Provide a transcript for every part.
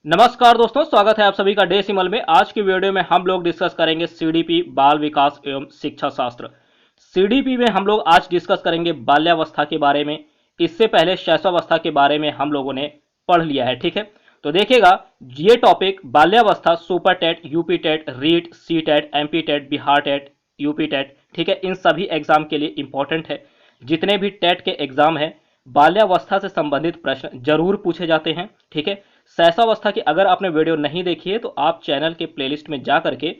नमस्कार दोस्तों, स्वागत है आप सभी का डेसिमल में। आज की वीडियो में हम लोग डिस्कस करेंगे सीडीपी बाल विकास एवं शिक्षा शास्त्र। सीडीपी में हम लोग आज डिस्कस करेंगे बाल्यावस्था के बारे में। इससे पहले शैशवावस्था के बारे में हम लोगों ने पढ़ लिया है, ठीक है। तो देखिएगा, ये टॉपिक बाल्यावस्था super TET, UP TET, REET, C TET, MP TET, Bihar TET, UP TET, ठीक है, इन सभी एग्जाम के लिए इंपॉर्टेंट है। जितने भी टेट के एग्जाम है, बाल्यावस्था से संबंधित प्रश्न जरूर पूछे जाते हैं, ठीक है। शैशवावस्था की अगर आपने वीडियो नहीं देखी है तो आप चैनल के प्लेलिस्ट में जा करके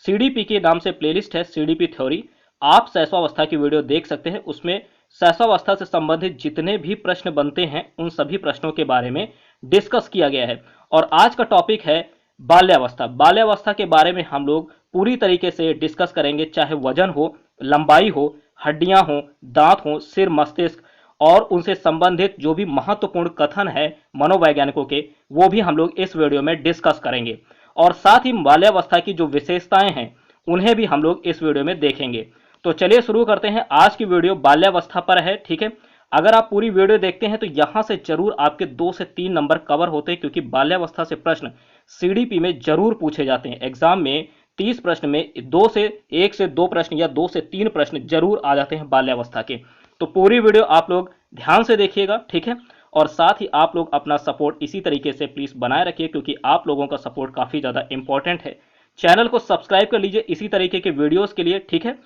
सीडीपी के नाम से प्लेलिस्ट है सीडीपी थ्योरी, आप शैशवावस्था की वीडियो देख सकते हैं। उसमें शैशवावस्था से संबंधित जितने भी प्रश्न बनते हैं उन सभी प्रश्नों के बारे में डिस्कस किया गया है। और आज का टॉपिक है बाल्यावस्था। बाल्यावस्था के बारे में हम लोग पूरी तरीके से डिस्कस करेंगे, चाहे वजन हो, लंबाई हो, हड्डियां हो, दांत हो, सिर, मस्तिष्क और उनसे संबंधित जो भी महत्वपूर्ण कथन है मनोवैज्ञानिकों के, वो भी हम लोग इस वीडियो में डिस्कस करेंगे। और साथ ही बाल्यावस्था की जो विशेषताएं हैं उन्हें भी हम लोग इस वीडियो में देखेंगे। तो चलिए शुरू करते हैं। आज की वीडियो बाल्यावस्था पर है, ठीक है। अगर आप पूरी वीडियो देखते हैं तो यहां से जरूर आपके 2 से 3 नंबर कवर होते हैं, क्योंकि बाल्यावस्था से प्रश्न सीडीपी में जरूर पूछे जाते हैं। एग्जाम में 30 प्रश्न में 2 से 1 से 2 प्रश्न या 2 से 3 प्रश्न जरूर आ जाते हैं बाल्यावस्था के। तो पूरी वीडियो आप लोग ध्यान से देखिएगा, ठीक है। और साथ ही आप लोग अपना सपोर्ट इसी तरीके से प्लीज बनाए रखिए, क्योंकि आप लोगों का सपोर्ट काफी ज्यादा इंपॉर्टेंट है। चैनल को सब्सक्राइब कर लीजिए इसी तरीके के वीडियोस के लिए, ठीक है।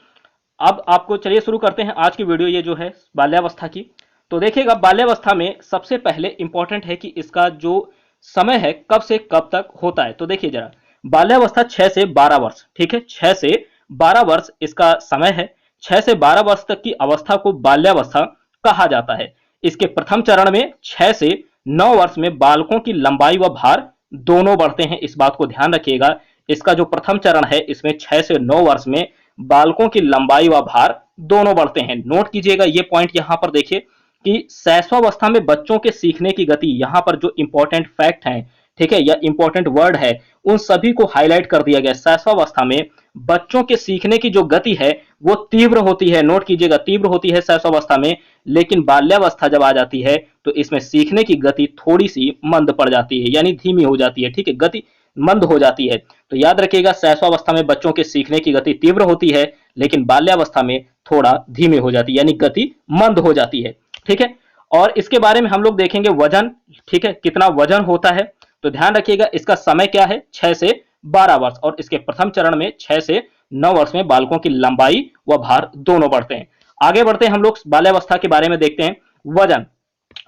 अब आपको चलिए शुरू करते हैं आज की वीडियो, ये जो है बाल्यावस्था की। तो देखिएगा, बाल्यावस्था में सबसे पहले इंपॉर्टेंट है कि इसका जो समय है कब से कब तक होता है। तो देखिए जरा, बाल्यावस्था 6 से 12 वर्ष, ठीक है, 6 से 12 वर्ष इसका समय है। 6 से 12 वर्ष तक की अवस्था को बाल्यावस्था कहा जाता है। इसके प्रथम चरण में 6 से 9 वर्ष में बालकों की लंबाई व भार दोनों बढ़ते हैं। इस बात को ध्यान रखिएगा, इसका जो प्रथम चरण है इसमें 6 से 9 वर्ष में बालकों की लंबाई व भार दोनों बढ़ते हैं। नोट कीजिएगा ये पॉइंट, यहां पर देखिए कि शैशवावस्था में बच्चों के सीखने की गति, यहां पर जो इंपॉर्टेंट फैक्ट है, ठीक है, या इंपॉर्टेंट वर्ड है, उन सभी को हाईलाइट कर दिया गया। शैशवावस्था में बच्चों के सीखने की जो गति है वो तीव्र होती है। नोट कीजिएगा, तीव्र होती है शैशवावस्था में, लेकिन बाल्यावस्था जब आ जाती है तो इसमें सीखने की गति थोड़ी सी मंद पड़ जाती है, यानी धीमी हो जाती है, ठीक है, गति मंद हो जाती है। तो याद रखिएगा, शैशवावस्था में बच्चों के सीखने की गति तीव्र होती है, लेकिन बाल्यावस्था में थोड़ा धीमी हो जाती है, यानी गति मंद हो जाती है, ठीक है। और इसके बारे में हम लोग देखेंगे वजन, ठीक है, कितना वजन होता है। तो ध्यान रखिएगा, इसका समय क्या है, 6 से 12 वर्ष, और इसके प्रथम चरण में 6 से 9 वर्ष में बालकों की लंबाई व भार दोनों बढ़ते हैं। आगे बढ़ते हैं, हम लोग बाल्यावस्था के बारे में देखते हैं। वजन,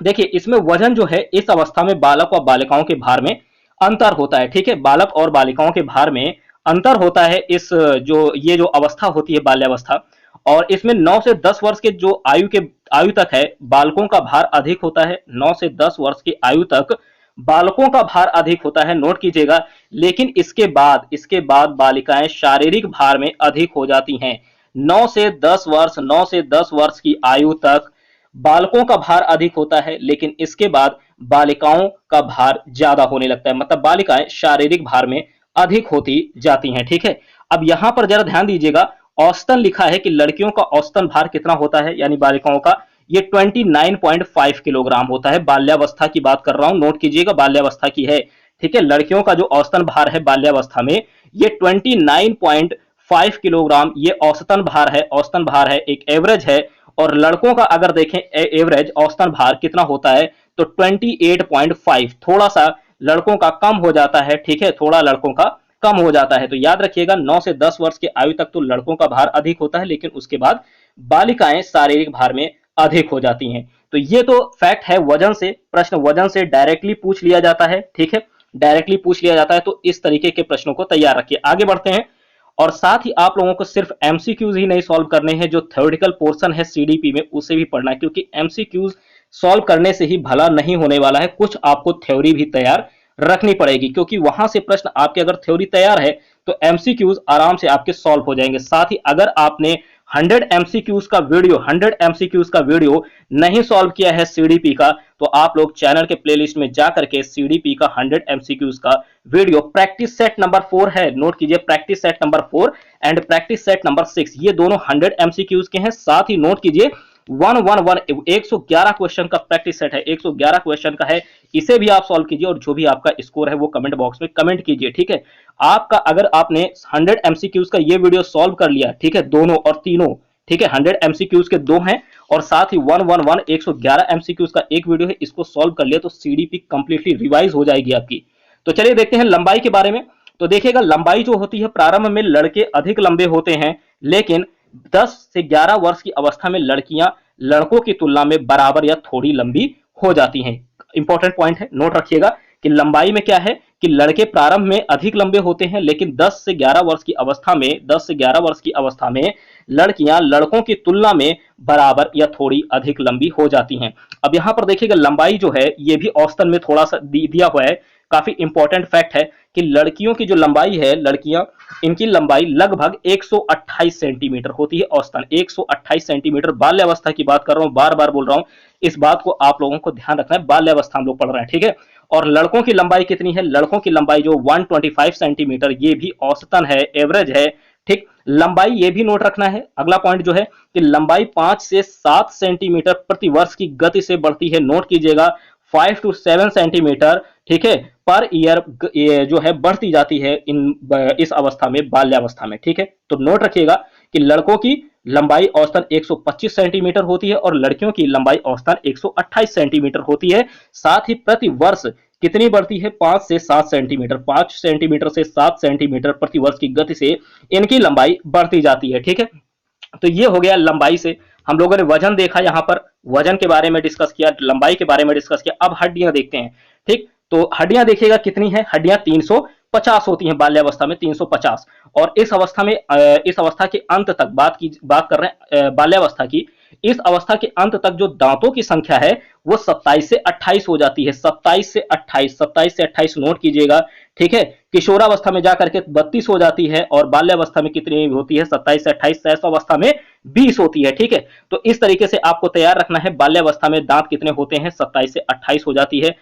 देखिए इसमें वजन जो है, इस अवस्था में बालक व बालिकाओं के भार में अंतर होता है, ठीक है, बालक और बालिकाओं के भार में अंतर होता है। इस जो ये जो अवस्था होती है बाल्यावस्था, और इसमें 9 से 10 वर्ष के जो आयु तक है बालकों का भार अधिक होता है। 9 से 10 वर्ष की आयु तक बालकों का भार अधिक होता है, नोट कीजिएगा। लेकिन इसके बाद बालिकाएं शारीरिक भार में अधिक हो जाती हैं। 9 से 10 वर्ष 9 से 10 वर्ष की आयु तक बालकों का भार अधिक होता है, लेकिन इसके बाद बालिकाओं का भार ज्यादा होने लगता है, मतलब बालिकाएं शारीरिक भार में अधिक होती जाती हैं, ठीक है। अब यहां पर जरा ध्यान दीजिएगा, औसतन लिखा है कि लड़कियों का औसतन भार कितना होता है, यानी बालिकाओं का, ये 29.5 किलोग्राम होता है। बाल्यावस्था की बात कर रहा हूं, नोट कीजिएगा, बाल्यावस्था की है, ठीक है। लड़कियों का जो औसतन भार है बाल्यावस्था में, ये 29.5 किलोग्राम, ये औसतन भार है, औसतन भार है, एक एवरेज है। और लड़कों का अगर देखें एवरेज औसतन भार कितना होता है, तो 28.5, थोड़ा सा लड़कों का कम हो जाता है, ठीक है, थोड़ा लड़कों का कम हो जाता है। तो याद रखिएगा, 9 से 10 वर्ष की आयु तक तो लड़कों का भार अधिक होता है, लेकिन उसके बाद बालिकाएं शारीरिक भार में अधिक हो जाती हैं। तो ये तो फैक्ट है वजन से, प्रश्न वजन से डायरेक्टली पूछ लिया जाता है, ठीक है, डायरेक्टली पूछ लिया जाता है। तो इस तरीके के प्रश्नों को तैयार रखिए। आगे बढ़ते हैं, और साथ ही आप लोगों को सिर्फ एमसीक्यूज ही नहीं सॉल्व करने हैं, जो थ्योरेटिकल पोर्शन है सीडीपी में उसे भी पढ़ना है, क्योंकि एमसीक्यूज सॉल्व करने से ही भला नहीं होने वाला है, कुछ आपको थ्योरी भी तैयार रखनी पड़ेगी, क्योंकि वहां से प्रश्न आपके अगर थ्योरी तैयार है तो एमसीक्यूज आराम से आपके सॉल्व हो जाएंगे। साथ ही अगर आपने 100 एमसीक्यूज का वीडियो नहीं सॉल्व किया है सीडीपी का, तो आप लोग चैनल के प्लेलिस्ट में जाकर के सीडीपी का 100 एमसीक्यूज का वीडियो, प्रैक्टिस सेट नंबर 4 है, नोट कीजिए, practice set number 4 and practice set number 6, ये दोनों 100 एमसीक्यूज के हैं। साथ ही नोट कीजिए, 111 क्वेश्चन का प्रैक्टिस सेट है, 111 क्वेश्चन का है। इसे भी आप सॉल्व कीजिए और जो भी आपका स्कोर है वो कमेंट बॉक्स में कमेंट कीजिए, ठीक है। आपका अगर आपने 100 एमसीक्यूज का ये वीडियो सॉल्व कर लिया, ठीक है, दोनों और तीनों, ठीक है, 100 एमसीक्यूज के दो हैं और साथ ही 111 एमसीक्यूज का एक वीडियो है, इसको सॉल्व कर लिया तो सीडीपी कंप्लीटली रिवाइज हो जाएगी आपकी। तो चलिए देखते हैं लंबाई के बारे में। तो देखिएगा लंबाई जो होती है, प्रारंभ में लड़के अधिक लंबे होते हैं, लेकिन 10 से 11 वर्ष की अवस्था में लड़कियां लड़कों की तुलना में बराबर या थोड़ी लंबी हो जाती हैं। इंपॉर्टेंट पॉइंट है, नोट रखिएगा कि लंबाई में क्या है कि लड़के प्रारंभ में अधिक लंबे होते हैं, लेकिन 10 से 11 वर्ष की अवस्था में 10 से 11 वर्ष की अवस्था में लड़कियां लड़कों की तुलना में बराबर या थोड़ी अधिक लंबी हो जाती हैं। अब यहां पर देखिएगा लंबाई जो है ये भी औसतन में थोड़ा सा दिया हुआ है, काफी इंपॉर्टेंट फैक्ट है कि लड़कियों की जो लंबाई है, लड़कियां इनकी लंबाई लगभग 128 सेंटीमीटर होती है औसतन, 128 सेंटीमीटर। बाल्यावस्था की बात कर रहा हूं, बार बार बोल रहा हूं, इस बात को आप लोगों को ध्यान रखना है, बाल्यावस्था हम लोग पढ़ रहे हैं, ठीक है। और लड़कों की लंबाई कितनी है, लड़कों की लंबाई जो 125 सेंटीमीटर, ये भी औसतन है, एवरेज है, ठीक। लंबाई ये भी नोट रखना है, अगला पॉइंट जो है कि लंबाई 5 से 7 सेंटीमीटर प्रति वर्ष की गति से बढ़ती है, नोट कीजिएगा 5 to 7 सेंटीमीटर, ठीक है, पर ईयर जो है बढ़ती जाती है इस अवस्था में, बाल्यावस्था में, ठीक है। तो नोट रखिएगा कि लड़कों की लंबाई औसतन 125 सेंटीमीटर होती है और लड़कियों की लंबाई औसतन 128 सेंटीमीटर होती है। साथ ही प्रति वर्ष कितनी बढ़ती है, 5 से 7 सेंटीमीटर, 5 सेंटीमीटर से 7 सेंटीमीटर प्रति वर्ष की गति से इनकी लंबाई बढ़ती जाती है, ठीक है। तो ये हो गया लंबाई से। हम लोगों ने वजन देखा, यहां पर वजन के बारे में डिस्कस किया, लंबाई के बारे में डिस्कस किया। अब हड्डियां देखते हैं, ठीक। तो हड्डियां देखिएगा कितनी है, हड्डियां 350 होती हैं बाल्यावस्था में, 350। और इस अवस्था में इस अवस्था के अंत तक बात कर रहे हैं बाल्यावस्था की, इस अवस्था के अंत तक जो दांतों की संख्या है वो 27 से 28 हो जाती है, 27 से 28, 27 से 28 नोट कीजिएगा, ठीक है। किशोरावस्था में जाकर के 32 हो जाती है और बाल्यावस्था में कितनी होती है, 27 से 28, शैशवावस्था में 20 होती है, ठीक है। तो इस तरीके से आपको तैयार रखना है, बाल्यावस्था में दांत कितने होते हैं, 27 से 28 हो जाती है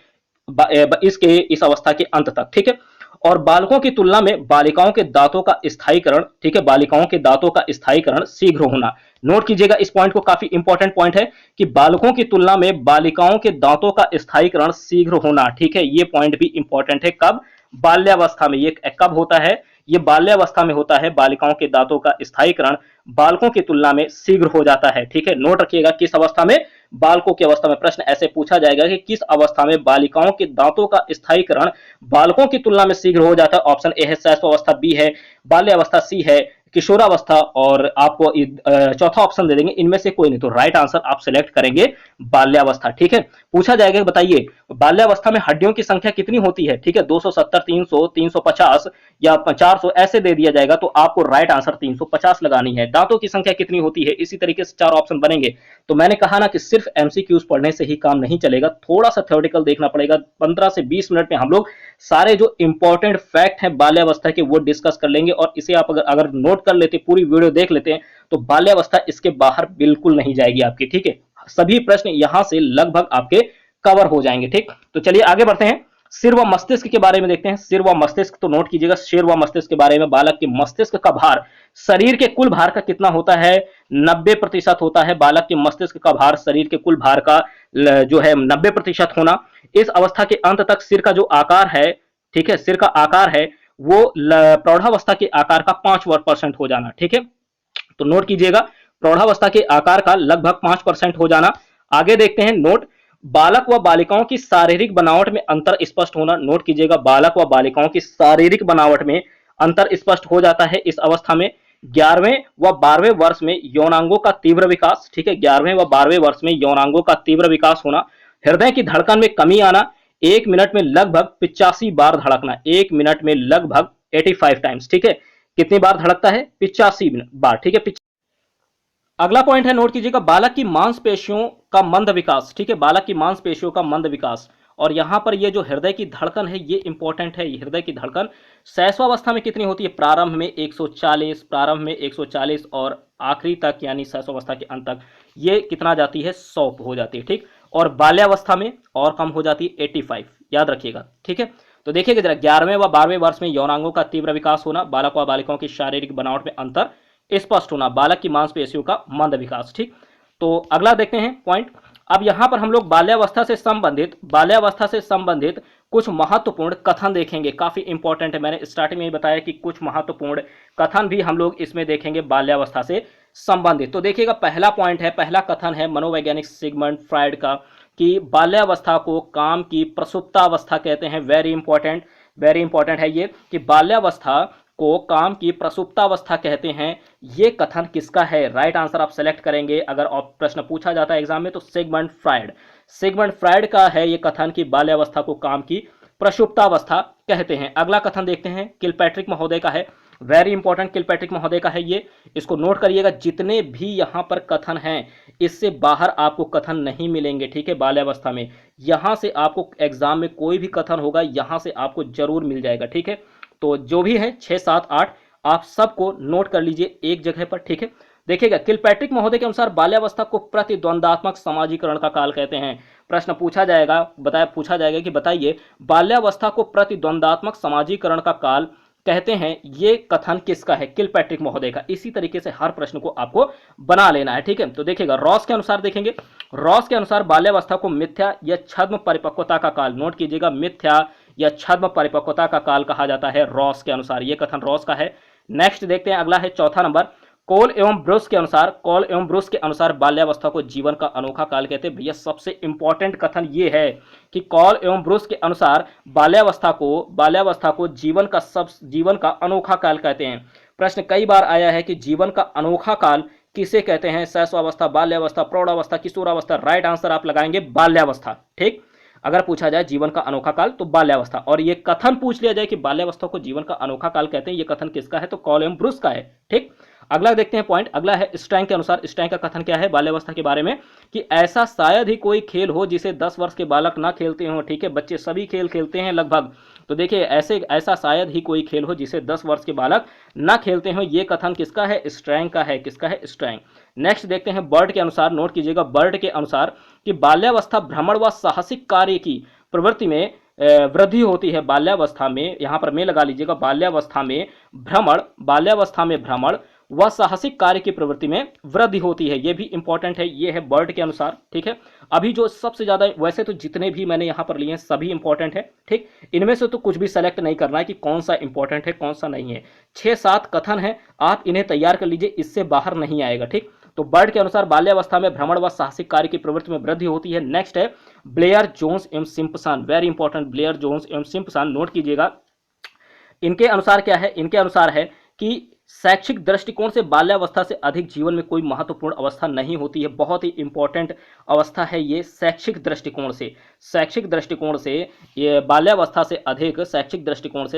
इस अवस्था के अंत तक, ठीक है। और बालकों की तुलना में बालिकाओं के दांतों का स्थायीकरण, ठीक है, बालिकाओं के दांतों का स्थायीकरण शीघ्र होना। नोट कीजिएगा इस पॉइंट को, काफी इंपॉर्टेंट पॉइंट है कि बालकों की तुलना में बालिकाओं के दांतों का स्थायीकरण शीघ्र होना, ठीक है। ये पॉइंट भी इंपॉर्टेंट है, कब, बाल्यावस्था में। ये कब होता है, ये बाल्यावस्था में होता है, बालिकाओं के दांतों का स्थायीकरण बालकों की तुलना में शीघ्र हो जाता है, ठीक है। नोट रखिएगा किस अवस्था में, बालकों की अवस्था में। प्रश्न ऐसे पूछा जाएगा कि किस अवस्था में बालिकाओं के दांतों का स्थायीकरण बालकों की तुलना में शीघ्र हो जाता है। ऑप्शन ए है शैशवावस्था, बी है बाल्यावस्था, सी है किशोरावस्था और आपको चौथा ऑप्शन दे देंगे, इनमें से कोई नहीं। तो राइट आंसर आप सिलेक्ट करेंगे बाल्यावस्था, ठीक है। पूछा जाएगा बताइए बाल्यावस्था में हड्डियों की संख्या कितनी होती है, ठीक है, 270, 300, 350 या 400 ऐसे दे दिया जाएगा, तो आपको राइट आंसर 350 लगानी है। दांतों की संख्या कितनी होती है, इसी तरीके से 4 ऑप्शन बनेंगे। तो मैंने कहा ना कि सिर्फ एमसीक्यूज पढ़ने से ही काम नहीं चलेगा, थोड़ा सा थ्योरेटिकल देखना पड़ेगा। 15 से 20 मिनट में हम लोग सारे जो इंपॉर्टेंट फैक्ट हैं बाल्यावस्था के वो डिस्कस कर लेंगे और इसे आप अगर नोट कर लेते, पूरी वीडियो देख लेते हैं, तो बाल्यावस्था इसके बाहर बिल्कुल नहीं जाएगी आपकी, ठीक है। सभी प्रश्न यहां से लगभग आपके कवर हो जाएंगे, ठीक। तो चलिए आगे बढ़ते हैं, सिर व मस्तिष्क के बारे में देखते हैं। सिर व मस्तिष्क, तो नोट कीजिएगा सिर व मस्तिष्क के बारे में, बालक के मस्तिष्क का भार शरीर के कुल भार का कितना होता है, 90% होता है। बालक के मस्तिष्क का भार शरीर के कुल भार का जो है 90% होना। इस अवस्था के अंत तक सिर का जो आकार है, ठीक है, सिर का आकार है वो प्रौढ़ावस्था के आकार का 5% हो जाना, ठीक है। तो नोट कीजिएगा प्रौढ़ावस्था के आकार का लगभग 5% हो जाना। आगे देखते हैं, नोट बालक व बालिकाओं की शारीरिक बनावट में अंतर स्पष्ट होना। नोट कीजिएगा बालक व बालिकाओं की शारीरिक बनावट में अंतर स्पष्ट हो जाता है इस अवस्था में। 11वें व 12वें वर्ष में यौनांगों का तीव्र विकास, ठीक है, 11वें व 12वें वर्ष में यौनांगों का तीव्र विकास होना। हृदय की धड़कन में कमी आना, 1 मिनट में लगभग 85 बार धड़कना, 1 मिनट में लगभग 85 टाइम्स, ठीक है। कितनी बार धड़कता है, 85 बार, ठीक है। अगला पॉइंट है, नोट कीजिएगा बालक की मांसपेशियों का मंद विकास, ठीक है, बालक की मांसपेशियों का मंद विकास। और यहां पर ये जो हृदय की धड़कन है ये इंपॉर्टेंट है। हृदय की धड़कन शैशवावस्था में कितनी होती है, प्रारंभ में 140, प्रारंभ में 140 और आखिरी तक यानी शैशवावस्था के अंत तक ये कितना जाती है, 100 हो जाती है, ठीक। और बाल्यावस्था में और कम हो जाती है, 85, याद रखिएगा, ठीक है। तो देखिएगा जरा, 11वें व 12वें वर्ष में यौनांगों का तीव्र विकास होना, बालक व बालिकाओं की शारीरिक बनावट में अंतर स्पष्ट होना, बालक की मांसपेशियों का मंद विकास, ठीक। तो अगला देखते हैं पॉइंट। अब यहां पर हम लोग बाल्यावस्था से संबंधित कुछ महत्वपूर्ण कथन देखेंगे, काफी इंपॉर्टेंट है। मैंने स्टार्टिंग में ही बताया कि कुछ महत्वपूर्ण कथन भी हम लोग इसमें देखेंगे बाल्यावस्था से संबंधित। तो देखिएगा, पहला पॉइंट है, पहला कथन है मनोवैज्ञानिक सिगमंड फ्रायड का कि बाल्यावस्था को काम की प्रसुप्तावस्था कहते हैं। वेरी इंपॉर्टेंट है ये कि बाल्यावस्था को काम की प्रसुप्तावस्था कहते हैं। ये कथन किसका है? राइट आंसर आप सेलेक्ट करेंगे अगर प्रश्न पूछा जाता है एग्जाम में तो सिगमंड फ्रायड का है ये कथन कि बाल्यावस्था को काम की प्रसुप्तावस्था कहते हैं। अगला कथन देखते हैं, किलपैट्रिक महोदय का है। वेरी इंपॉर्टेंट, किलपैट्रिक महोदय का है ये, इसको नोट करिएगा। जितने भी यहां पर कथन हैं इससे बाहर आपको कथन नहीं मिलेंगे, ठीक है। बाल्यावस्था में यहां से आपको एग्जाम में कोई भी कथन होगा यहां से आपको जरूर मिल जाएगा, ठीक है। तो जो भी है 6, 7, 8 आप सबको नोट कर लीजिए एक जगह पर, ठीक है। देखिएगा, किलपैट्रिक महोदय के अनुसार बाल्यावस्था को प्रतिद्वंदात्मक समाजीकरण का काल कहते हैं। प्रश्न पूछा जाएगा कि बताइए बाल्यावस्था को प्रतिद्वंदात्मक समाजीकरण का काल कहते हैं, ये कथन किसका है? किलपैट्रिक महोदय का। इसी तरीके से हर प्रश्न को आपको बना लेना है, ठीक है। तो देखिएगा, रॉस के अनुसार देखेंगे, रॉस के अनुसार बाल्यावस्था को मिथ्या या छद्म परिपक्वता का काल, नोट कीजिएगा, मिथ्या या छद्म परिपक्वता का काल कहा जाता है रॉस के अनुसार। यह कथन रॉस का है। नेक्स्ट देखते हैं, अगला है चौथा नंबर, कॉल एवं ब्रुस के अनुसार बाल्यावस्था को जीवन का अनोखा काल कहते हैं। भैया सबसे इंपॉर्टेंट कथन ये है कि कॉल एवं ब्रुस के अनुसार बाल्यावस्था को जीवन का अनोखा काल कहते हैं। प्रश्न कई बार आया है कि जीवन का अनोखा काल किसे कहते हैं? शैशवावस्था, बाल्यावस्था, प्रौढ़ावस्था, किशोरावस्था। राइट आंसर आप लगाएंगे बाल्यावस्था, ठीक। अगर पूछा जाए जीवन का अनोखा काल तो बाल्यावस्था, और ये कथन पूछ लिया जाए कि बाल्यावस्था को जीवन का अनोखा काल कहते हैं, ये कथन किसका है? तो कॉल एवं ब्रुस का है, ठीक। अगला देखते हैं पॉइंट, अगला है स्टैंग के अनुसार। स्टैंग का कथन क्या है बाल्यावस्था के बारे में? कि ऐसा शायद ही कोई खेल हो जिसे 10 वर्ष के बालक ना खेलते हो, ठीक है। बच्चे सभी खेल खेलते हैं लगभग, तो देखिए ऐसा शायद ही कोई खेल हो जिसे 10 वर्ष के बालक ना खेलते हो। ये कथन किसका है? स्टैंग का है। किसका है? स्टैंग। नेक्स्ट देखते हैं बर्ड के अनुसार, नोट कीजिएगा, बर्ड के अनुसार कि बाल्यावस्था भ्रमण व साहसिक कार्य की प्रवृत्ति में वृद्धि होती है। बाल्यावस्था में, यहां पर मैं लगा लीजिएगा, बाल्यावस्था में भ्रमण व साहसिक कार्य की प्रवृत्ति में वृद्धि होती है। यह भी इंपॉर्टेंट है, यह है बर्ड के अनुसार, ठीक है। अभी जो सबसे ज्यादा, वैसे तो जितने भी मैंने यहां पर लिए हैं सभी इंपॉर्टेंट है, ठीक। इनमें से तो कुछ भी सेलेक्ट नहीं करना है कि कौन सा इंपॉर्टेंट है कौन सा नहीं है। 6-7 कथन है, आप इन्हें तैयार कर लीजिए, इससे बाहर नहीं आएगा, ठीक। तो बर्ड के अनुसार बाल्यावस्था में भ्रमण व साहसिक कार्य की प्रवृत्ति में वृद्धि होती है। नेक्स्ट है ब्लेयर जोन्स एवं Simpson, very important, Blair Jones एवं सिम्पसन, नोट कीजिएगा। इनके अनुसार क्या है? इनके अनुसार है कि शैक्षिक दृष्टिकोण से बाल्यावस्था से अधिक जीवन में कोई महत्वपूर्ण अवस्था नहीं होती है। बहुत ही इंपॉर्टेंट अवस्था है ये शैक्षिक दृष्टिकोण से ये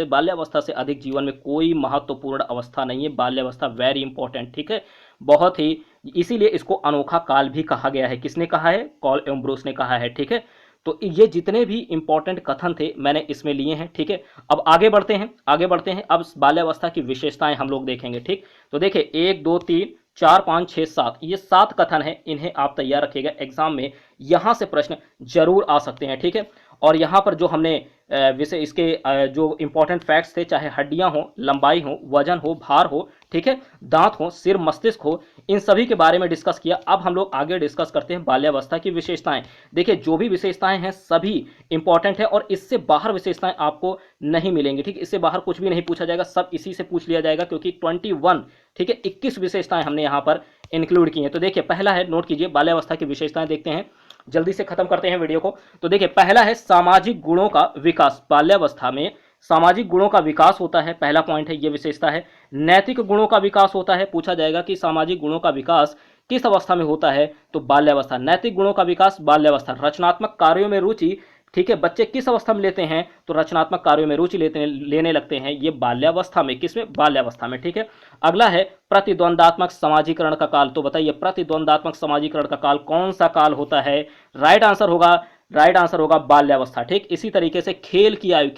बाल्यावस्था से अधिक जीवन में कोई महत्वपूर्ण अवस्था नहीं है बाल्यावस्था। वेरी इंपॉर्टेंट, ठीक है, बहुत ही, इसीलिए इसको अनोखा काल भी कहा गया है। किसने कहा है? कॉल एवं ब्रूस ने कहा है, ठीक है। तो ये जितने भी इंपॉर्टेंट कथन थे मैंने इसमें लिए हैं, ठीक है। अब आगे बढ़ते हैं। अब बाल्यावस्था की विशेषताएं हम लोग देखेंगे, ठीक। तो देखिए 1, 2, 3, 4, 5, 6, 7, ये 7 कथन हैं, इन्हें आप तैयार रखिएगा। एग्जाम में यहां से प्रश्न जरूर आ सकते हैं, ठीक है। और यहां पर जो हमने विषय इसके जो इंपॉर्टेंट फैक्ट्स थे, चाहे हड्डियां हो, लंबाई हो, वजन हो, भार हो, ठीक है, दांत हो, सिर, मस्तिष्क हो, इन सभी के बारे में डिस्कस किया। अब हम लोग आगे डिस्कस करते हैं बाल्यावस्था की विशेषताएं। देखिए जो भी विशेषताएं हैं सभी इंपॉर्टेंट है और इससे बाहर विशेषताएं आपको नहीं मिलेंगी, ठीक। इससे बाहर कुछ भी नहीं पूछा जाएगा, सब इसी से पूछ लिया जाएगा, क्योंकि 21, ठीक है, 21 विशेषताएं हमने यहाँ पर इंक्लूड की हैं। तो देखिए पहला है, नोट कीजिए, बाल्यावस्था की विशेषताएं देखते हैं, जल्दी से खत्म करते हैं वीडियो को। तो देखिए पहला है सामाजिक गुणों का विकास। बाल्यावस्था में सामाजिक गुणों का विकास होता है, पहला पॉइंट है, ये विशेषता है। नैतिक गुणों का विकास होता है, पूछा जाएगा कि सामाजिक गुणों का विकास किस अवस्था में होता है? तो बाल्यावस्था। नैतिक गुणों का विकास बाल्यावस्था। रचनात्मक कार्यों में रुचि, ठीक है, बच्चे किस अवस्था में लेते हैं? तो रचनात्मक कार्यों में रुचि लेने लगते हैं, ये बाल्यावस्था में। किसमें? बाल्यावस्था में, ठीक है। अगला है प्रतिद्वंदात्मक समाजीकरण का काल। तो बताइए प्रतिद्वंदात्मक समाजीकरण का काल कौन सा काल होता है? राइट आंसर होगा बाल्यावस्था, ठीक। इसी तरीके से खेल की आयु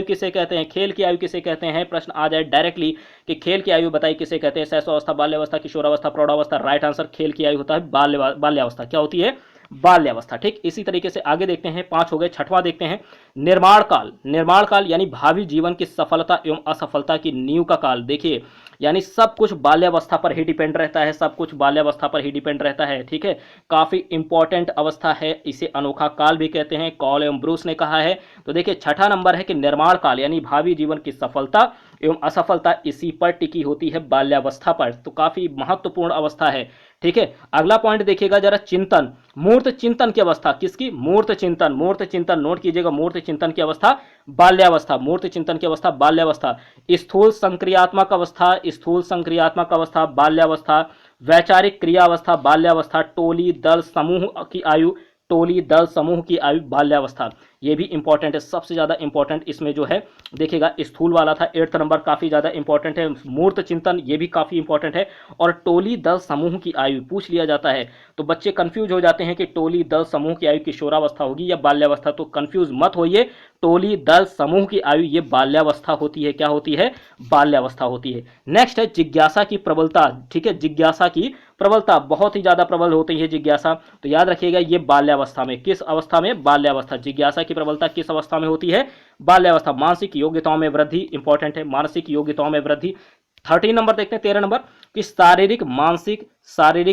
किसे कहते हैं? प्रश्न आ जाए डायरेक्टली कि खेल की आयु बताइए किसे कहते हैं? शैशवावस्था, बाल्यावस्था, किशोरावस्था, प्रौढ़ावस्था। राइट आंसर खेल की आयु होता है बाल्यावस्था। क्या होती है? बाल्यावस्था। ठीक, इसी तरीके से आगे देखते हैं, 5 हो गए, छठवां देखते हैं निर्माण काल। निर्माण काल यानी भावी जीवन की सफलता एवं असफलता की नींव का काल। देखिए, यानी सब कुछ बाल्यावस्था पर ही डिपेंड रहता है, सब कुछ बाल्यावस्था पर ही डिपेंड रहता है। ठीक है, काफी इंपॉर्टेंट अवस्था है, इसे अनोखा काल भी कहते हैं, कॉल एवं ब्रूस ने कहा है। तो देखिए, छठा नंबर है कि निर्माण काल यानी भावी जीवन की सफलता एवं असफलता इसी पर टिकी होती है, बाल्यावस्था पर। तो काफी महत्वपूर्ण अवस्था है। ठीक है, अगला पॉइंट देखिएगा जरा, चिंतन, मूर्त चिंतन की अवस्था। किसकी? मूर्त चिंतन। मूर्त चिंतन नोट कीजिएगा, मूर्त चिंतन की अवस्था बाल्यावस्था। मूर्त चिंतन की अवस्था बाल्यावस्था। स्थूल संक्रियात्मक अवस्था, स्थूल संक्रियात्मक अवस्था बाल्यावस्था। वैचारिक क्रिया अवस्था बाल्यावस्था। टोली दल समूह की आयु, टोली दल समूह की आयु बाल्यावस्था। ये भी इंपॉर्टेंट है, सबसे ज्यादा इंपॉर्टेंट इसमें जो है देखिएगा स्थूल वाला था, 8th नंबर, काफी ज्यादा इंपॉर्टेंट है। मूर्त चिंतन ये भी काफी इंपॉर्टेंट है। और टोली दल समूह की आयु पूछ लिया जाता है, तो बच्चे कंफ्यूज हो जाते हैं कि टोली दल समूह की आयु किशोरावस्था होगी या बाल्यावस्था। तो कंफ्यूज मत होइए, टोली दल समूह की आयु ये बाल्यावस्था होती है। क्या होती है? बाल्यावस्था होती है। नेक्स्ट है जिज्ञासा की प्रबलता। ठीक है, जिज्ञासा की प्रबलता, बहुत ही ज्यादा प्रबल होती है जिज्ञासा। तो याद रखिएगा ये बाल्यावस्था में, किस अवस्था में? बाल्यावस्था। जिज्ञासा की प्रबलता किस अवस्था में होती है? बाल्यावस्था। मानसिक योग्यताओं में वृद्धि, इंपॉर्टेंट है, मानसिक योग्यताओं में वृद्धि। 13 नंबर देखते हैं, 13 नंबर कि शारीरिक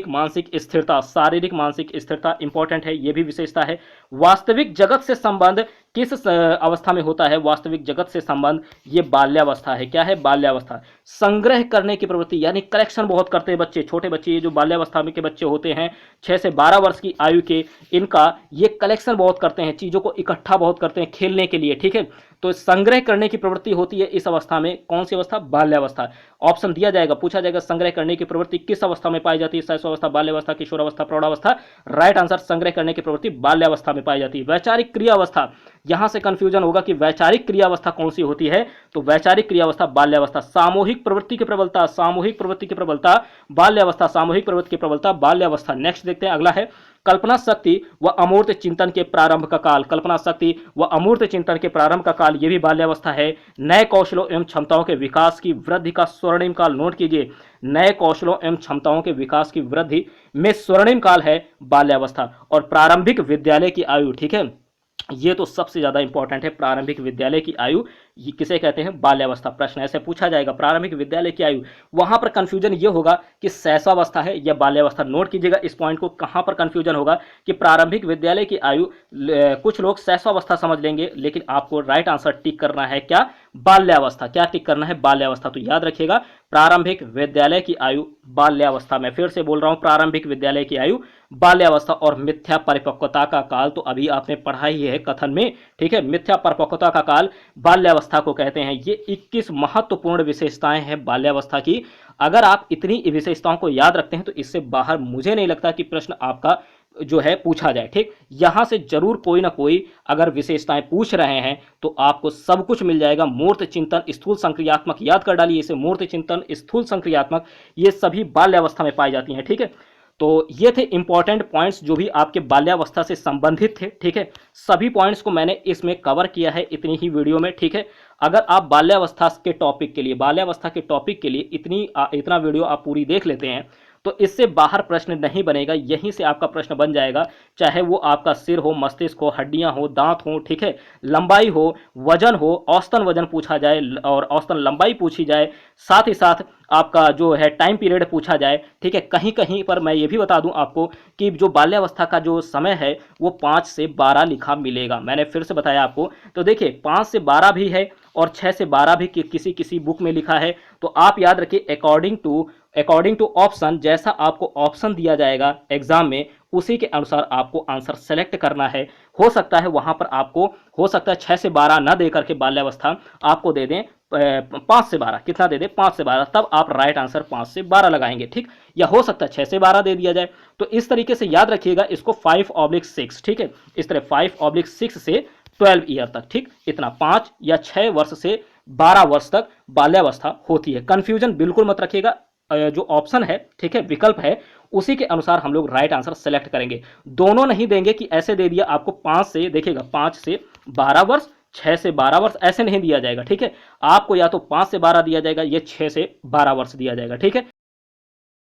मानसिक स्थिरता। शारीरिक मानसिक स्थिरता इंपॉर्टेंट है, यह भी विशेषता है। वास्तविक जगत से संबंध किस अवस्था में होता है? वास्तविक जगत से संबंध ये बाल्यावस्था है। क्या है? बाल्यावस्था। संग्रह करने की प्रवृत्ति यानी कलेक्शन बहुत करते हैं बच्चे, छोटे बच्चे, ये जो बाल्यावस्था में के बच्चे होते हैं 6 से 12 वर्ष की आयु के, इनका ये कलेक्शन बहुत करते हैं, चीजों को इकट्ठा बहुत करते हैं खेलने के लिए। ठीक है, तो संग्रह करने की प्रवृत्ति होती है इस अवस्था में। कौन सी अवस्था? बाल्यावस्था। ऑप्शन दिया जाएगा, पूछा जाएगा संग्रह करने की प्रवृत्ति किस अवस्था में पाई जाती है? शैशवावस्था, बाल्यावस्था, किशोरावस्था, प्रौढ़ावस्था। राइट आंसर, संग्रह करने की प्रवृत्ति बाल्यावस्था में पाई जाती है। वैचारिक क्रियावस्था, यहां से कंफ्यूजन होगा कि वैचारिक क्रियावस्था कौन सी होती है, तो वैचारिक क्रियावस्था बाल्यावस्था। सामूहिक प्रवृत्ति की प्रबलता, सामूहिक प्रवृत्ति की प्रबलता बाल्यावस्था, सामूहिक प्रवृत्ति की प्रबलता बाल्यावस्था। नेक्स्ट देखते हैं, अगला है कल्पना शक्ति व अमूर्त चिंतन के प्रारंभ का काल। कल्पना शक्ति व अमूर्त चिंतन के प्रारंभ का काल ये भी बाल्यावस्था है। नए कौशलों एवं क्षमताओं के विकास की वृद्धि का स्वर्णिम काल, नोट कीजिए, नए कौशलों एवं क्षमताओं के विकास की वृद्धि में स्वर्णिम काल है बाल्यावस्था। और प्रारंभिक विद्यालय की आयु, ठीक है, ये तो सबसे ज्यादा इंपॉर्टेंट है। प्रारंभिक विद्यालय की आयु ये किसे कहते हैं? बाल्यावस्था। प्रश्न ऐसे पूछा जाएगा, प्रारंभिक विद्यालय की आयु। वहां पर कंफ्यूजन ये होगा कि शैशवावस्था है या बाल्यावस्था। नोट कीजिएगा इस पॉइंट को, कहां पर कंफ्यूजन होगा कि प्रारंभिक विद्यालय की आयु, कुछ लोग शैशवावस्था समझ लेंगे, लेकिन आपको राइट आंसर टिक करना है क्या? बाल्यावस्था। क्या टिक करना है? बाल्यावस्था। तो याद रखिएगा प्रारंभिक विद्यालय की आयु बाल्यावस्था। मैं फिर से बोल रहा हूं, प्रारंभिक विद्यालय की आयु बाल्यावस्था। और मिथ्या परिपक्वता का काल तो अभी आपने पढ़ा ही है कथन में। ठीक है, मिथ्या परिपक्वता का काल बाल्यावस्था को कहते हैं। ये 21 महत्वपूर्ण विशेषताएं हैं बाल्यावस्था की। अगर आप इतनी विशेषताओं को याद रखते हैं तो इससे बाहर मुझे नहीं लगता कि प्रश्न आपका जो है पूछा जाए। ठीक, यहां से जरूर कोई ना कोई अगर विशेषताएं पूछ रहे हैं तो आपको सब कुछ मिल जाएगा। मूर्त चिंतन, स्थूल संक्रियात्मक, याद कर डालिए इसे, मूर्त चिंतन, स्थूल संक्रियात्मक, ये सभी बाल्यावस्था में पाई जाती हैं। ठीक है, तो ये थे इंपॉर्टेंट पॉइंट्स जो भी आपके बाल्यावस्था से संबंधित थे। ठीक है, सभी पॉइंट्स को मैंने इसमें कवर किया है इतनी ही वीडियो में। ठीक है, अगर आप बाल्यावस्था के टॉपिक के लिए, बाल्यावस्था के टॉपिक के लिए इतना वीडियो आप पूरी देख लेते हैं तो इससे बाहर प्रश्न नहीं बनेगा, यहीं से आपका प्रश्न बन जाएगा। चाहे वो आपका सिर हो, मस्तिष्क हो, हड्डियां हो, दांत हो, ठीक है, लंबाई हो, वजन हो, औसतन वजन पूछा जाए और औसतन लंबाई पूछी जाए, साथ ही साथ आपका जो है टाइम पीरियड पूछा जाए। ठीक है, कहीं कहीं पर मैं ये भी बता दूं आपको कि जो बाल्यावस्था का जो समय है वो 5 से 12 लिखा मिलेगा। मैंने फिर से बताया आपको, तो देखिए 5 से 12 भी है और 6 से 12 भी किसी किसी बुक में लिखा है। तो आप याद रखिए अकॉर्डिंग टू ऑप्शन, जैसा आपको ऑप्शन दिया जाएगा एग्जाम में उसी के अनुसार आपको आंसर सेलेक्ट करना है। हो सकता है वहां पर आपको, हो सकता है 6 से 12 ना दे करके बाल्यावस्था आपको दे दें 5 से 12, कितना दे दे? 5 से 12, तब आप राइट आंसर 5 से 12 लगाएंगे। ठीक, या हो सकता है 6 से 12 दे दिया जाए। तो इस तरीके से याद रखिएगा इसको 5/6। ठीक है, इस तरह 5/6 से 12 ईयर तक। ठीक, इतना 5 या 6 वर्ष से 12 वर्ष तक बाल्यावस्था होती है। कंफ्यूजन बिल्कुल मत रखिएगा, जो ऑप्शन है, ठीक है, विकल्प है, उसी के अनुसार हम लोग राइट आंसर सेलेक्ट करेंगे। दोनों नहीं देंगे कि ऐसे दे दिया आपको 5 से, देखिएगा 5 से 12 वर्ष, 6 से 12 वर्ष, ऐसे नहीं दिया जाएगा। ठीक है, आपको या तो 5 से 12 दिया जाएगा या 6 से 12 वर्ष दिया जाएगा। ठीक है।